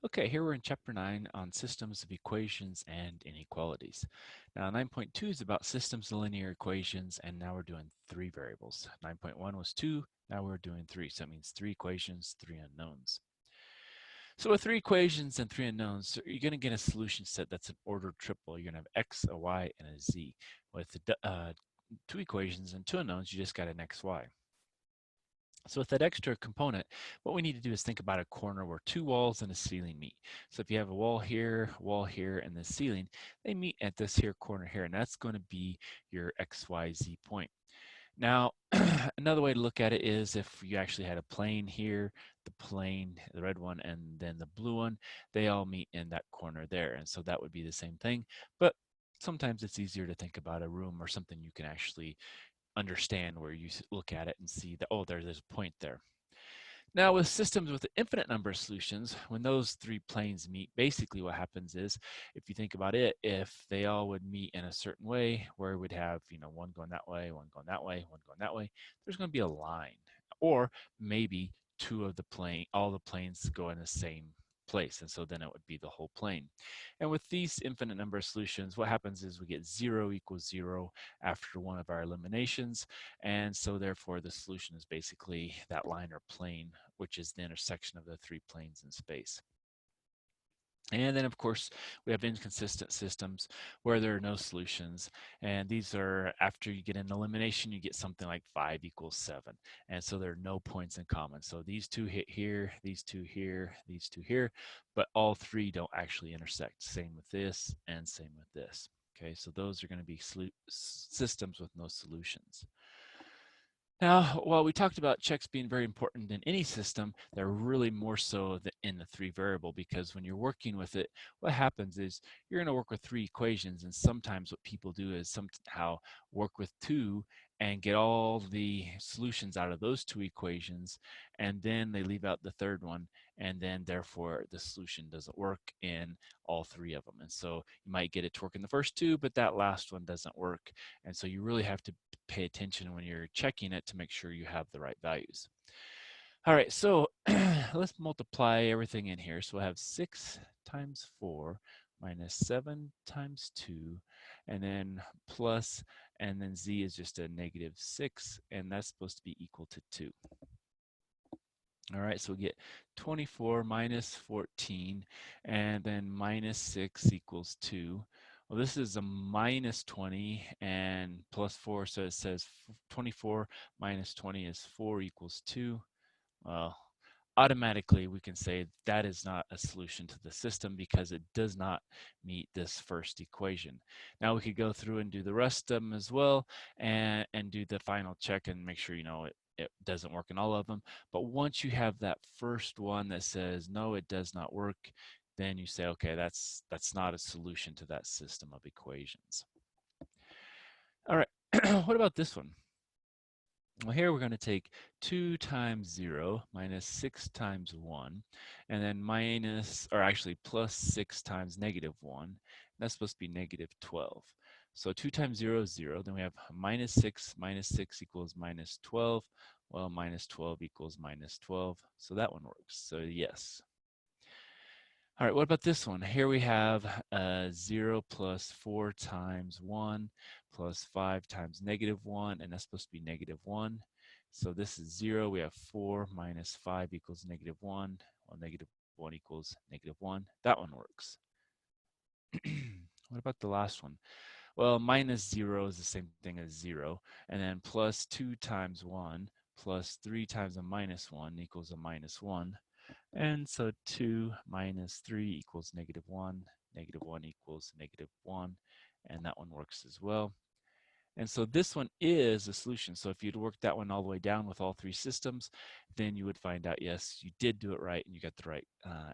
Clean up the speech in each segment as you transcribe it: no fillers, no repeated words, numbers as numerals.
Okay, here we're in Chapter 9 on systems of equations and inequalities. Now 9.2 is about systems of linear equations, and now we're doing three variables. 9.1 was 2, now we're doing 3, so that means 3 equations, 3 unknowns. So with 3 equations and 3 unknowns, so you're going to get a solution set that's an ordered triple. You're going to have x, a y, and a z. With the 2 equations and 2 unknowns, you just got an xy. So with that extra component, what we need to do is think about a corner where 2 walls and a ceiling meet. So if you have a wall here, and the ceiling, they meet at this here corner here, and that's going to be your XYZ point. Now, another way to look at it is if you actually had a plane here, the plane, the red one, and then the blue one, they all meet in that corner there. And so that would be the same thing. But sometimes it's easier to think about a room or something you can actually understand where you look at it and see that, oh, there's a point there. Now, with systems with an infinite number of solutions, when those 3 planes meet, basically what happens is, if you think about it, if they all would meet in a certain way, where we would have, one going that way, one going that way, one going that way, there's going to be a line. Or maybe all the planes go in the same place, and so then it would be the whole plane. And with these infinite number of solutions, what happens is we get 0 equals 0 after one of our eliminations, and so therefore the solution is basically that line or plane, which is the intersection of the 3 planes in space. And then, of course, we have inconsistent systems where there are no solutions. And these are, after you get an elimination, you get something like 5 equals 7. And so there are no points in common. So these 2 hit here, these 2 here, these 2 here, but all 3 don't actually intersect. Same with this and same with this. Okay, so those are going to be systems with no solutions. Now, while we talked about checks being very important in any system, they're really more so in the 3 variable, because when you're working with it, what happens is you're going to work with 3 equations, and sometimes what people do is somehow work with 2 and get all the solutions out of those 2 equations, and then they leave out the third one, and then therefore the solution doesn't work in all 3 of them. And so you might get it to work in the first 2, but that last one doesn't work. And so you really have to pay attention when you're checking it to make sure you have the right values. All right, so let's multiply everything in here. So we'll have 6 times 4 minus 7 times 2, and then plus, and then z is just a negative 6, and that's supposed to be equal to 2. All right, so we get 24 minus 14, and then minus 6 equals 2. Well, this is a minus 20 and plus 4, so it says 24 minus 20 is 4 equals 2. Well, automatically we can say that is not a solution to the system because it does not meet this first equation. Now we could go through and do the rest of them as well, and do the final check and make sure it doesn't work in all of them. But once you have that first one that says no, it does not work, then you say, okay, that's not a solution to that system of equations. All right, what about this one? Well, here we're going to take 2 times 0 minus 6 times 1, and then minus, or actually plus 6 times negative 1. That's supposed to be negative 12. So 2 times 0 is 0. Then we have minus 6 equals minus 12. Well, minus 12 equals minus 12. So that one works. So yes. All right, what about this one? Here we have 0 plus 4 times 1 plus 5 times negative 1, and that's supposed to be negative 1. So this is 0. We have 4 minus 5 equals negative 1. Well, negative 1 equals negative 1. That one works. What about the last one? Well, minus 0 is the same thing as 0. And then plus 2 times 1 plus 3 times a minus 1 equals a minus 1. And so 2 minus 3 equals negative 1 equals negative 1, and that one works as well. And so this one is a solution. So if you'd worked that one all the way down with all 3 systems, then you would find out, yes, you did do it right and you got the right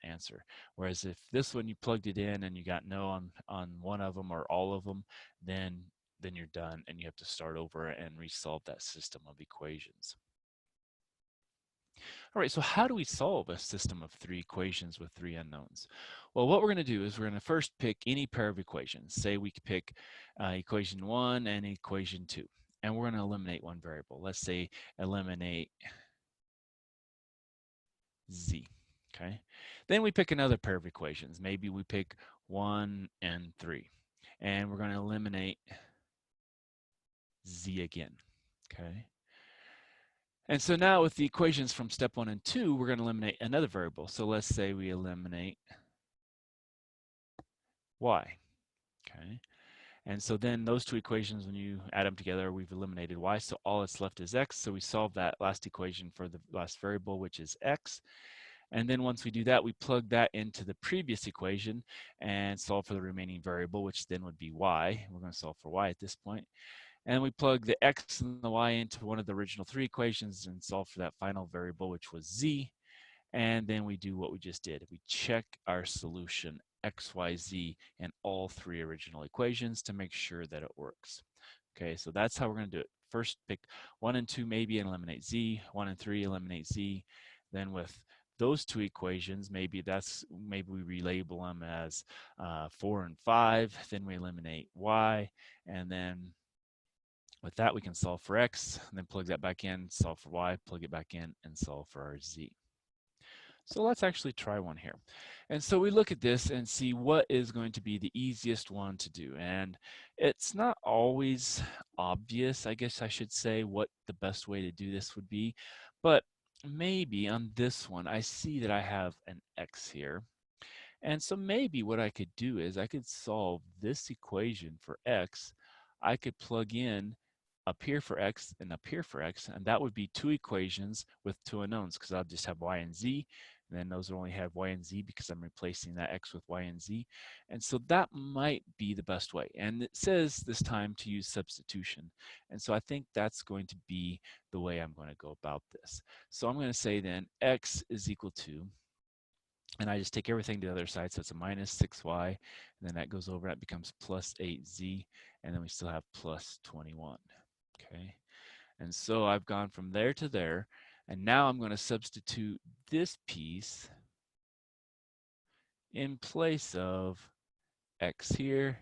answer. Whereas if this one you plugged it in and you got no on one of them or all of them, then you're done and you have to start over and resolve that system of equations. All right, so how do we solve a system of 3 equations with 3 unknowns? Well, what we're going to do is we're going to first pick any pair of equations. Say we could pick equation 1 and equation 2, and we're going to eliminate one variable. Let's say eliminate z, okay? Then we pick another pair of equations. Maybe we pick 1 and 3. And we're going to eliminate z again. Okay. And so now with the equations from step 1 and 2, we're going to eliminate another variable. So let's say we eliminate y. Okay. And so then those two equations, when you add them together, we've eliminated y. So all that's left is x. So we solve that last equation for the last variable, which is x. And then once we do that, we plug that into the previous equation and solve for the remaining variable, which then would be y. We're going to solve for y at this point. And we plug the x and the y into one of the original three equations and solve for that final variable, which was z. And then we do what we just did. We check our solution x, y, z in all three original equations to make sure that it works. Okay, so that's how we're going to do it. First, pick 1 and 2 maybe and eliminate z. 1 and 3 eliminate z. Then with those two equations, maybe we relabel them as 4 and 5. Then we eliminate y, and then with that we can solve for x, and then plug that back in, solve for y, plug it back in, and solve for our z. So let's actually try one here. And so we look at this and see what is going to be the easiest one to do. And it's not always obvious, I guess I should say, what the best way to do this would be. But maybe on this one, I see that I have an x here. And so maybe what I could do is I could solve this equation for x. I could plug in up here for x and up here for x, and that would be two equations with two unknowns because I'll just have y and z, and then those will only have y and z because I'm replacing that x with y and z. And so that might be the best way. And it says this time to use substitution. And so I think that's going to be the way I'm going to go about this. So I'm going to say then x is equal to, and I just take everything to the other side, so it's a minus 6y, and then that goes over, that becomes plus 8z, and then we still have plus 21. Okay, and so I've gone from there to there, and now I'm going to substitute this piece in place of x here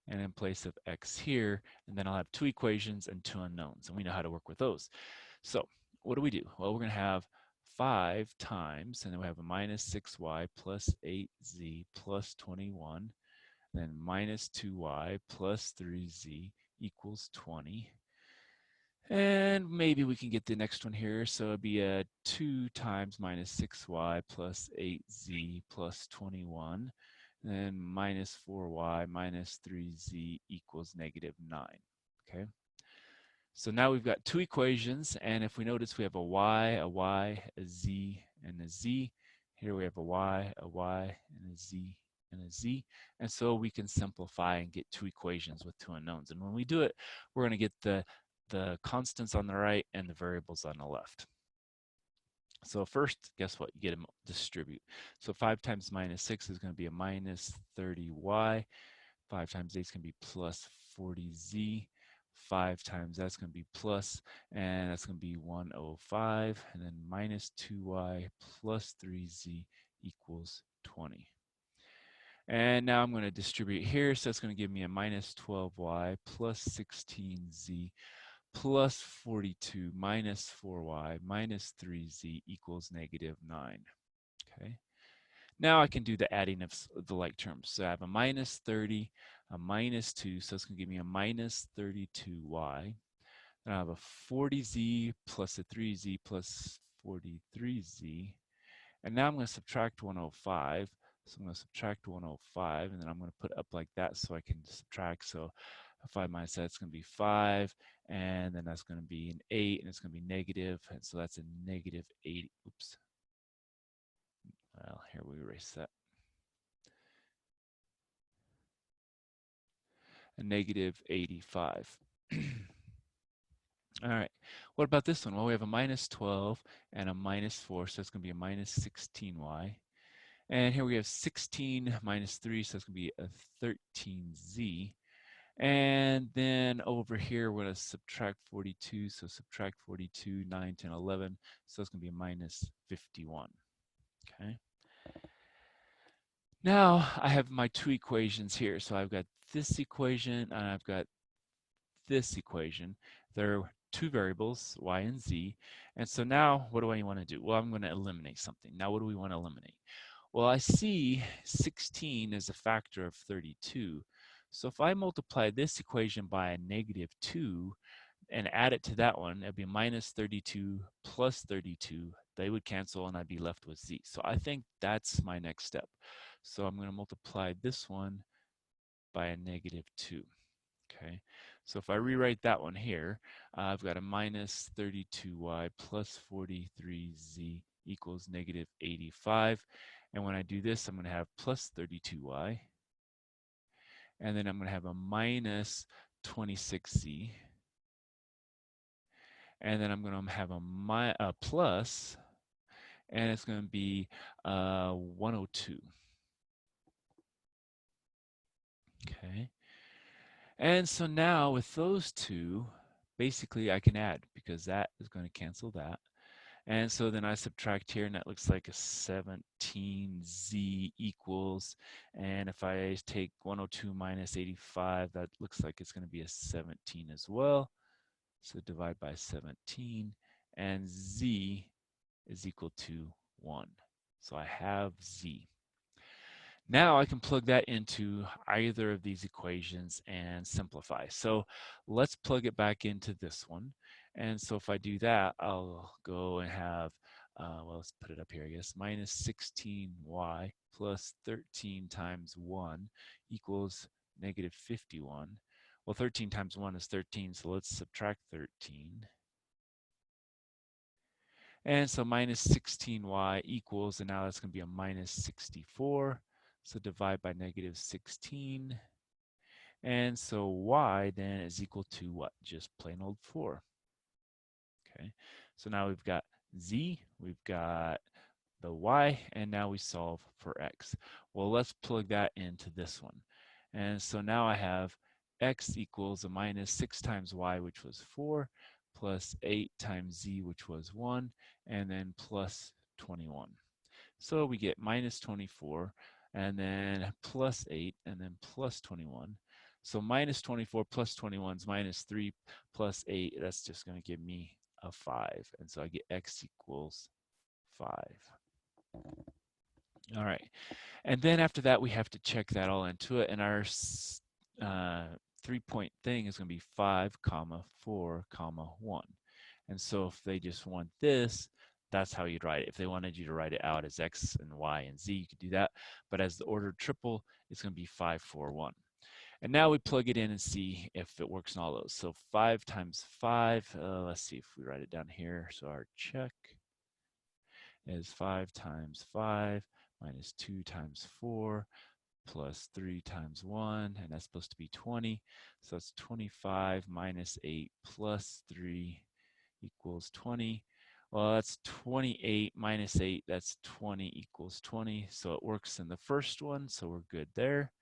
and in place of x here, and then I'll have two equations and two unknowns, and we know how to work with those. So what do? Well, we're going to have 5 times, and then we have a minus 6y plus 8z plus 21, then minus 2y plus 3z equals 20. And maybe we can get the next one here. So it'd be a 2 times minus 6y plus 8z plus 21. Then minus 4y minus 3z equals negative 9. Okay. So now we've got two equations. And if we notice, we have a y, a z, and a z. Here we have a y, and a z, and a z. And so we can simplify and get two equations with two unknowns. And when we do it, we're going to get the constants on the right and the variables on the left. So first, guess what? You get them distribute. So 5 times minus 6 is going to be a minus 30y. 5 times 8 is going to be plus 40z. 5 times that's going to be plus, and that's going to be 105. And then minus 2y plus 3z equals 20. And now I'm going to distribute here. So that's going to give me a minus 12y plus 16z plus 42 minus 4y minus 3z equals negative 9. Okay. Now I can do the adding of the like terms. So I have a minus 30, a minus 2, so it's going to give me a minus 32y. Then I have a 40z plus a 3z plus 43z. And now I'm going to subtract 105. So I'm going to subtract 105, and then I'm going to put it up like that so I can subtract. So 5 minus that, it's going to be 5, and then that's going to be an 8, and it's going to be negative, and so that's a negative 80. Oops. Well, here we erase that. A negative 85. All right, what about this one? Well, we have a minus 12 and a minus 4, so it's going to be a minus 16y. And here we have 16 minus 3, so it's going to be a 13z. And then over here, we're going to subtract 42. So subtract 42, 9, 10, 11. So it's going to be a minus 51. Okay. Now I have my two equations here. So I've got this equation and I've got this equation. There are two variables, y and z. And so now what do I want to do? Well, I'm going to eliminate something. Now what do we want to eliminate? Well, I see 16 as a factor of 32. So if I multiply this equation by a -2 and add it to that one, it'd be minus 32 plus 32. They would cancel and I'd be left with z. So I think that's my next step. So I'm going to multiply this one by a -2. Okay, so if I rewrite that one here, I've got a minus 32y plus 43z equals -85. And when I do this, I'm going to have plus 32y. And then I'm going to have a minus 26z. And then I'm going to have a plus, and it's going to be 102. Okay. And so now with those two, basically I can add because that is going to cancel that. And so then I subtract here, and that looks like a 17z equals, and if I take 102 minus 85, that looks like it's going to be a 17 as well. So divide by 17, and z is equal to 1. So I have z. Now I can plug that into either of these equations and simplify. So let's plug it back into this one. And so if I do that, I'll go and have, well, let's put it up here, I guess, minus 16y plus 13 times 1 equals negative 51. Well, 13 times 1 is 13, so let's subtract 13. And so minus 16y equals, and now that's going to be a minus 64. So divide by negative 16. And so y then is equal to what? Just plain old 4. Okay, so now we've got z, we've got the y, and now we solve for x. Well, let's plug that into this one. And so now I have x equals a minus 6 times y, which was 4, plus 8 times z, which was 1, and then plus 21. So we get minus 24, and then plus 8, and then plus 21. So minus 24 plus 21 is minus 3 plus 8. That's just going to give me a 5. And so I get x equals 5. All right. And then after that, we have to check that all into it. And our 3-point thing is going to be 5, 4, 1. And so if they just want this, that's how you'd write it. If they wanted you to write it out as x and y and z, you could do that. But as the ordered triple, it's going to be 5, 4, 1. And now we plug it in and see if it works in all those. So 5 times 5, let's see if we write it down here. So our check is 5 times 5 minus 2 times 4 plus 3 times 1, and that's supposed to be 20. So it's 25 minus 8 plus 3 equals 20. Well, that's 28 minus 8, that's 20 equals 20. So it works in the first one, so we're good there.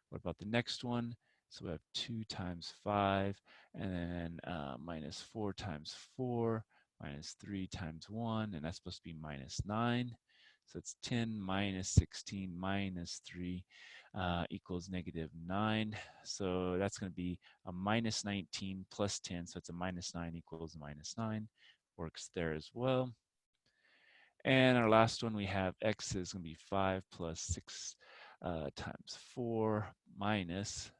What about the next one? So we have 2 times 5, and then minus 4 times 4, minus 3 times 1, and that's supposed to be minus 9. So it's 10 minus 16 minus 3 equals negative 9. So that's going to be a minus 19 plus 10, so it's a minus 9 equals minus 9. Works there as well. And our last one, we have x is going to be 5 plus 6 times 4 minus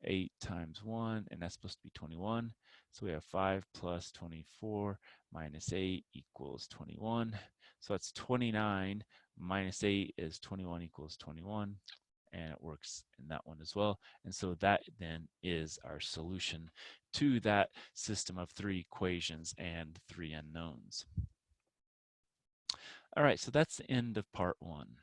8 times 1, and that's supposed to be 21. So we have 5 plus 24 minus 8 equals 21. So that's 29 minus 8 is 21 equals 21, and it works in that one as well. And so that then is our solution to that system of 3 equations and 3 unknowns. All right, so that's the end of part 1.